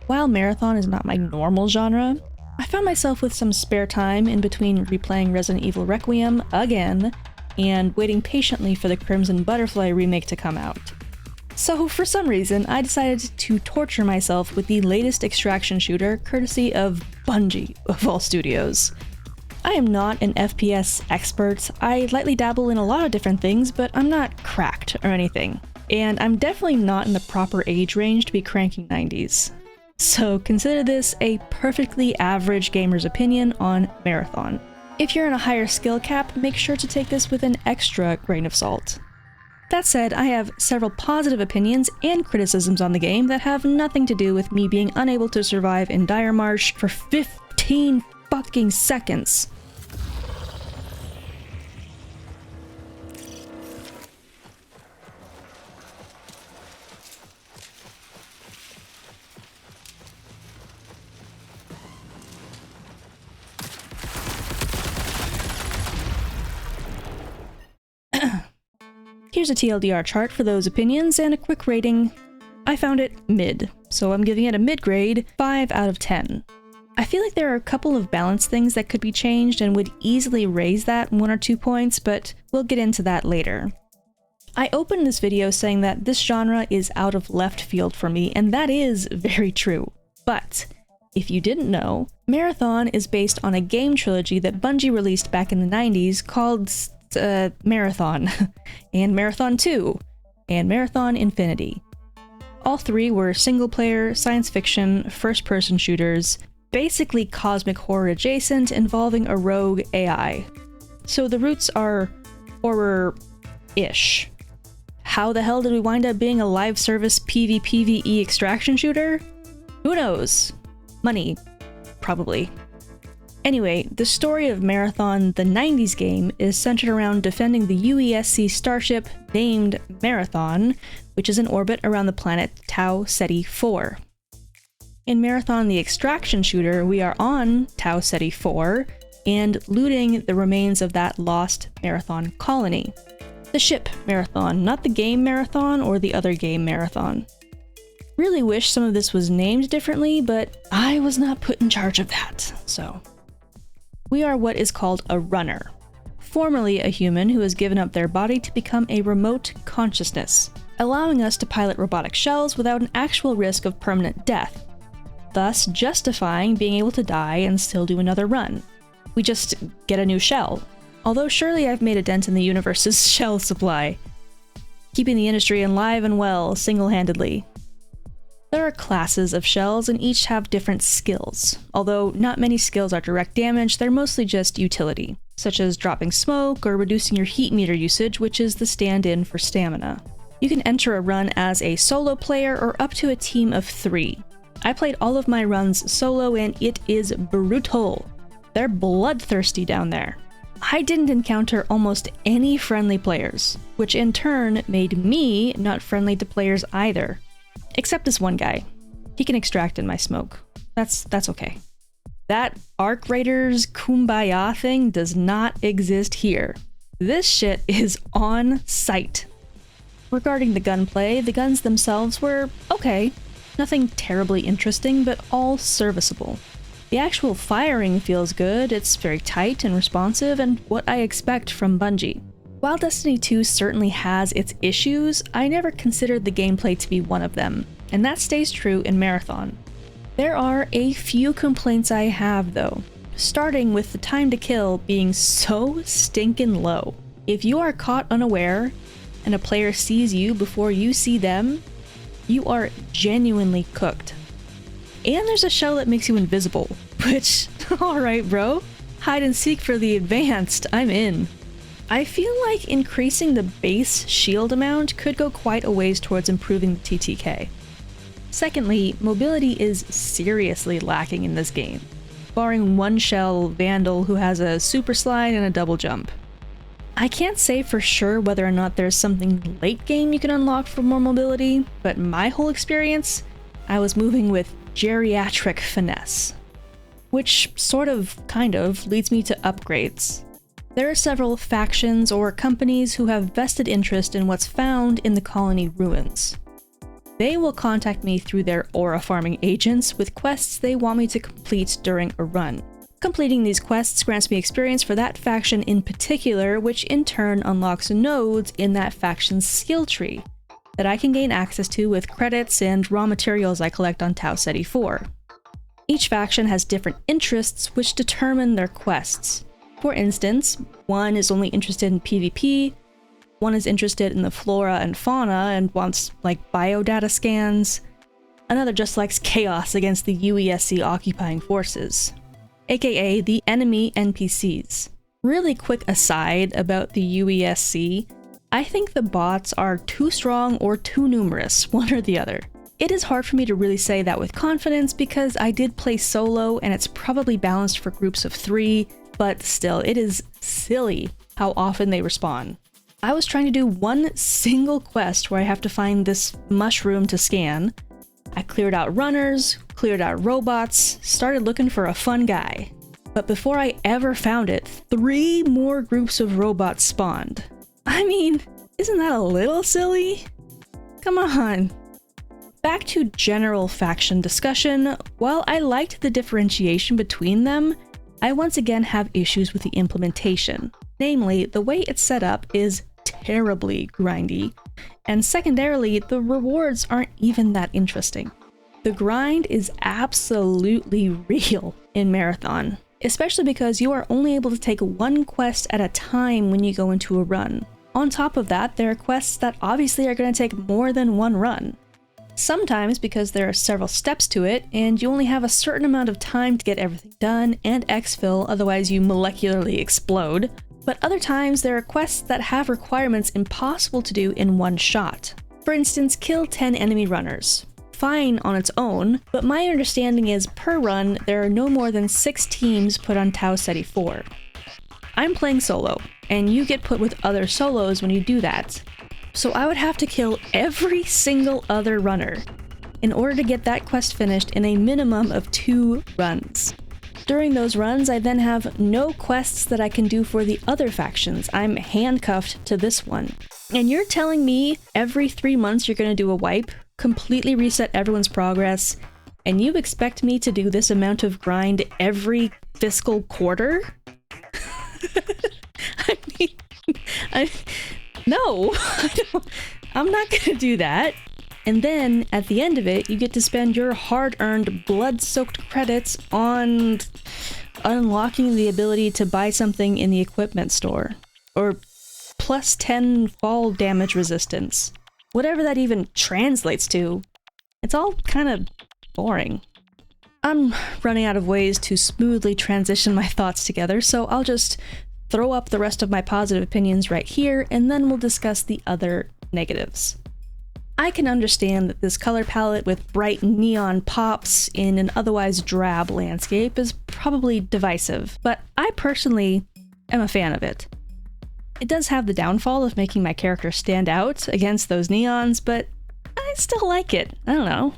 While Marathon is not my normal genre, I found myself with some spare time in between replaying Resident Evil Requiem again and waiting patiently for the Crimson Butterfly remake to come out. So for some reason, I decided to torture myself with the latest extraction shooter courtesy of Bungie, of all studios. I am not an FPS expert. I lightly dabble in a lot of different things, but I'm not cracked or anything. And I'm definitely not in the proper age range to be cranking 90s. So consider this a perfectly average gamer's opinion on Marathon. If you're in a higher skill cap, make sure to take this with an extra grain of salt. That said, I have several positive opinions and criticisms on the game that have nothing to do with me being unable to survive in Dire Marsh for 15 fucking seconds. Here's a TLDR chart for those opinions and a quick rating. I found it mid, so I'm giving it a mid-grade 5 out of 10. I feel like there are a couple of balance things that could be changed and would easily raise that 1 or 2 points, but we'll get into that later. I opened this video saying that this genre is out of left field for me, and that is very true. But if you didn't know, Marathon is based on a game trilogy that Bungie released back in the 90s called Marathon, and Marathon 2, and Marathon Infinity. All three were single-player, science fiction, first-person shooters, basically cosmic horror adjacent, involving a rogue AI. So the roots are horror-ish. How the hell did we wind up being a live service PvPvE extraction shooter? Who knows? Money. Probably. Anyway, the story of Marathon, the 90s game, is centered around defending the UESC starship named Marathon, which is in orbit around the planet Tau Ceti 4. In Marathon the Extraction Shooter, we are on Tau Ceti 4 and looting the remains of that lost Marathon colony. The ship Marathon, not the game Marathon or the other game Marathon. Really wish some of this was named differently, but I was not put in charge of that, so. We are what is called a runner, formerly a human who has given up their body to become a remote consciousness, allowing us to pilot robotic shells without an actual risk of permanent death, thus justifying being able to die and still do another run. We just get a new shell, although surely I've made a dent in the universe's shell supply, keeping the industry alive and well single-handedly. There are classes of shells and each have different skills. Although not many skills are direct damage, they're mostly just utility, such as dropping smoke or reducing your heat meter usage, which is the stand-in for stamina. You can enter a run as a solo player or up to a team of 3. I played all of my runs solo and it is brutal. They're bloodthirsty down there. I didn't encounter almost any friendly players, which in turn made me not friendly to players either. Except this one guy. He can extract in my smoke. That's okay. That Arc Raiders Kumbaya thing does not exist here. This shit is on site. Regarding the gunplay, the guns themselves were okay. Nothing terribly interesting, but all serviceable. The actual firing feels good, it's very tight and responsive, and what I expect from Bungie. While Destiny 2 certainly has its issues, I never considered the gameplay to be one of them, and that stays true in Marathon. There are a few complaints I have though, starting with the time to kill being so stinkin' low. If you are caught unaware, and a player sees you before you see them, you are genuinely cooked. And there's a shell that makes you invisible, which, alright bro, hide and seek for the advanced, I'm in. I feel like increasing the base shield amount could go quite a ways towards improving the TTK. Secondly, mobility is seriously lacking in this game, barring one shell Vandal who has a super slide and a double jump. I can't say for sure whether or not there's something late game you can unlock for more mobility, but my whole experience, I was moving with geriatric finesse. Which kind of, leads me to upgrades. There are several factions or companies who have vested interest in what's found in the colony ruins. They will contact me through their aura farming agents with quests they want me to complete during a run. Completing these quests grants me experience for that faction in particular, which in turn unlocks nodes in that faction's skill tree that I can gain access to with credits and raw materials I collect on Tau Ceti 4. Each faction has different interests which determine their quests. For instance, one is only interested in PvP, one is interested in the flora and fauna and wants, like, biodata scans, another just likes chaos against the UESC occupying forces, aka the enemy NPCs. Really quick aside about the UESC, I think the bots are too strong or too numerous, one or the other. It is hard for me to really say that with confidence because I did play solo and it's probably balanced for groups of 3, but still, it is silly how often they respawn. I was trying to do one single quest where I have to find this mushroom to scan. I cleared out runners, cleared out robots, started looking for a fun guy. But before I ever found it, 3 more groups of robots spawned. I mean, isn't that a little silly? Come on. Back to general faction discussion, while I liked the differentiation between them, I once again have issues with the implementation. Namely, the way it's set up is terribly grindy, and secondarily, the rewards aren't even that interesting. The grind is absolutely real in Marathon, especially because you are only able to take one quest at a time when you go into a run. On top of that, there are quests that obviously are going to take more than one run. Sometimes because there are several steps to it, and you only have a certain amount of time to get everything done and exfil, otherwise you molecularly explode. But other times there are quests that have requirements impossible to do in one shot. For instance, kill 10 enemy runners. Fine on its own, but my understanding is per run there are no more than 6 teams put on Tau Ceti 4. I'm playing solo, and you get put with other solos when you do that. So I would have to kill every single other runner in order to get that quest finished in a minimum of 2 runs. During those runs, I then have no quests that I can do for the other factions. I'm handcuffed to this one. And you're telling me every 3 months you're going to do a wipe, completely reset everyone's progress, and you expect me to do this amount of grind every fiscal quarter? I mean, no, I'm not going to do that. And then, at the end of it, you get to spend your hard-earned, blood-soaked credits on unlocking the ability to buy something in the equipment store. Or plus 10 fall damage resistance. Whatever that even translates to. It's all kind of boring. I'm running out of ways to smoothly transition my thoughts together, so I'll just throw up the rest of my positive opinions right here, and then we'll discuss the other negatives. I can understand that this color palette with bright neon pops in an otherwise drab landscape is probably divisive, but I personally am a fan of it. It does have the downfall of making my character stand out against those neons, but I still like it. I don't know.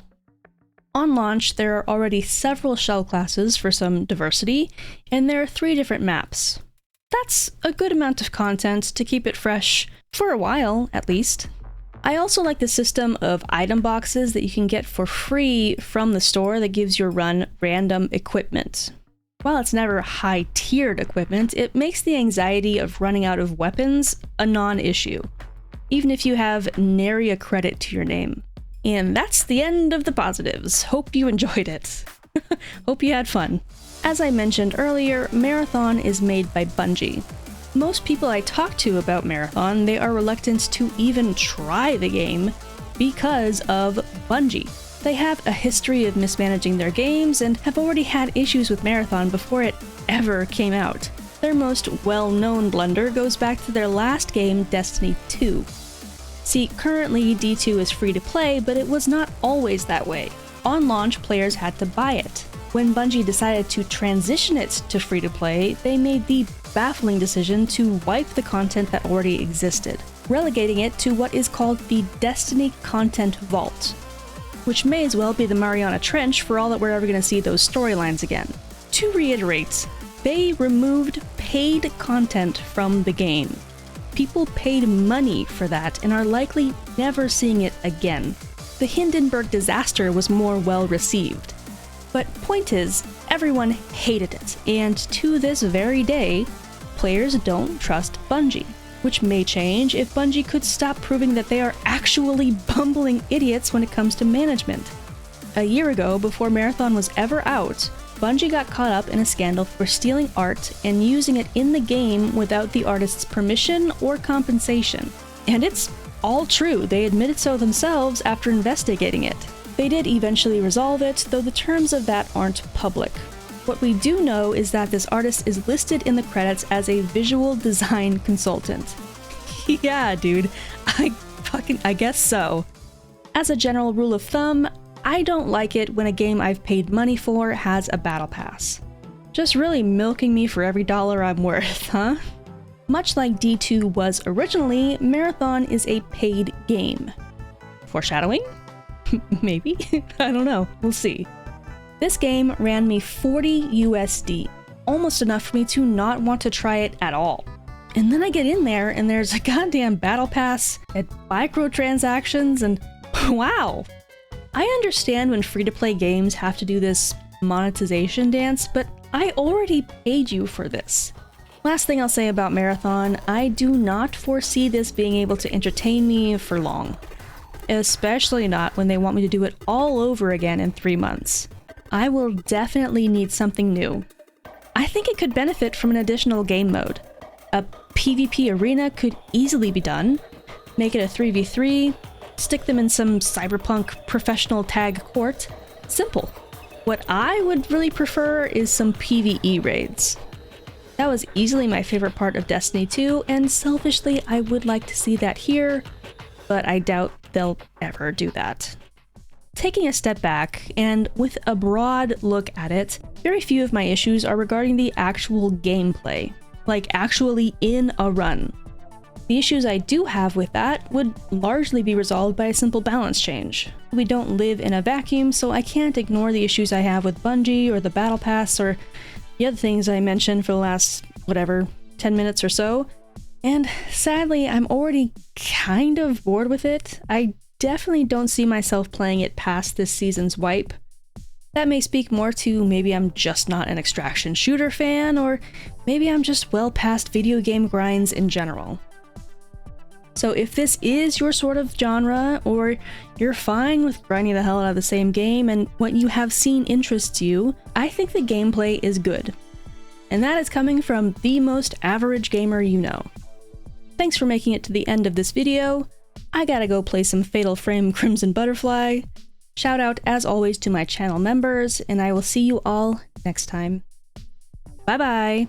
On launch, there are already several shell classes for some diversity, and there are 3 different maps. That's a good amount of content to keep it fresh, for a while at least. I also like the system of item boxes that you can get for free from the store that gives your run random equipment. While it's never high-tiered equipment, it makes the anxiety of running out of weapons a non-issue, even if you have nary a credit to your name. And that's the end of the positives. Hope you enjoyed it. Hope you had fun. As I mentioned earlier, Marathon is made by Bungie. Most people I talk to about Marathon, they are reluctant to even try the game because of Bungie. They have a history of mismanaging their games and have already had issues with Marathon before it ever came out. Their most well-known blunder goes back to their last game, Destiny 2. See, currently D2 is free to play, but it was not always that way. On launch, players had to buy it. When Bungie decided to transition it to free to play, they made the baffling decision to wipe the content that already existed, relegating it to what is called the Destiny Content Vault, which may as well be the Mariana Trench for all that we're ever going to see those storylines again. To reiterate, they removed paid content from the game. People paid money for that and are likely never seeing it again. the Hindenburg disaster was more well received. But point is, everyone hated it, and to this very day, players don't trust Bungie, which may change if Bungie could stop proving that they are actually bumbling idiots when it comes to management. A year ago, before Marathon was ever out, Bungie got caught up in a scandal for stealing art and using it in the game without the artist's permission or compensation. And it's all true, they admitted so themselves after investigating it. They did eventually resolve it, though the terms of that aren't public. What we do know is that this artist is listed in the credits as a visual design consultant. Yeah, dude, I guess so. As a general rule of thumb, I don't like it when a game I've paid money for has a battle pass. Just really milking me for every dollar I'm worth, huh? Much like D2 was originally, Marathon is a paid game. Foreshadowing? Maybe? I don't know. We'll see. This game ran me 40 USD, almost enough for me to not want to try it at all. And then I get in there and there's a goddamn battle pass and microtransactions and wow! I understand when free-to-play games have to do this monetization dance, but I already paid you for this. Last thing I'll say about Marathon, I do not foresee this being able to entertain me for long. Especially not when they want me to do it all over again in 3 months. I will definitely need something new. I think it could benefit from an additional game mode. A PvP arena could easily be done. Make it a 3v3, stick them in some cyberpunk professional tag court. Simple. What I would really prefer is some PvE raids. That was easily my favorite part of Destiny 2, and selfishly I would like to see that here, but I doubt they'll ever do that. Taking a step back, and with a broad look at it, very few of my issues are regarding the actual gameplay, like actually in a run. The issues I do have with that would largely be resolved by a simple balance change. We don't live in a vacuum, so I can't ignore the issues I have with Bungie or the Battle Pass or the other things I mentioned for the last, 10 minutes or so. And sadly, I'm already kind of bored with it. I definitely don't see myself playing it past this season's wipe. That may speak more to maybe I'm just not an extraction shooter fan, or maybe I'm just well past video game grinds in general. So if this is your sort of genre, or you're fine with grinding the hell out of the same game and what you have seen interests you, I think the gameplay is good. And that is coming from the most average gamer you know. Thanks for making it to the end of this video. I gotta go play some Fatal Frame Crimson Butterfly. Shout out as always to my channel members, and I will see you all next time. Bye bye!